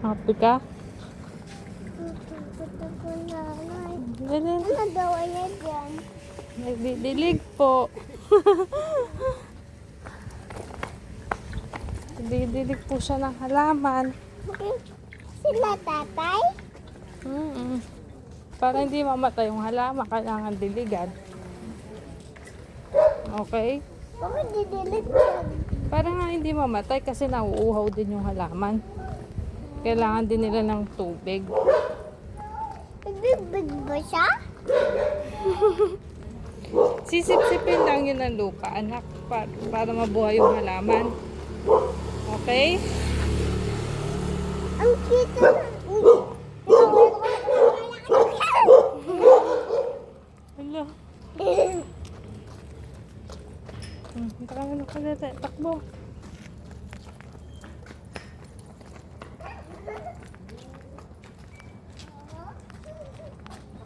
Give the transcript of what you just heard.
Happy ka? Ano daw yan dyan? Nagdidilig po. Nagdidilig po siya ng halaman. Sila tatay? Para hindi mamatay yung halaman, kailangan diligan. Okay? Bakit didilig yan? Para nga hindi mamatay kasi nauuhaw din yung halaman. Kailangan din nila ng tubig. Nagbibig ba siya? Sisip-sipin lang yun ng lupa, anak, para mabuhay yung halaman. Okay? Ang cute na.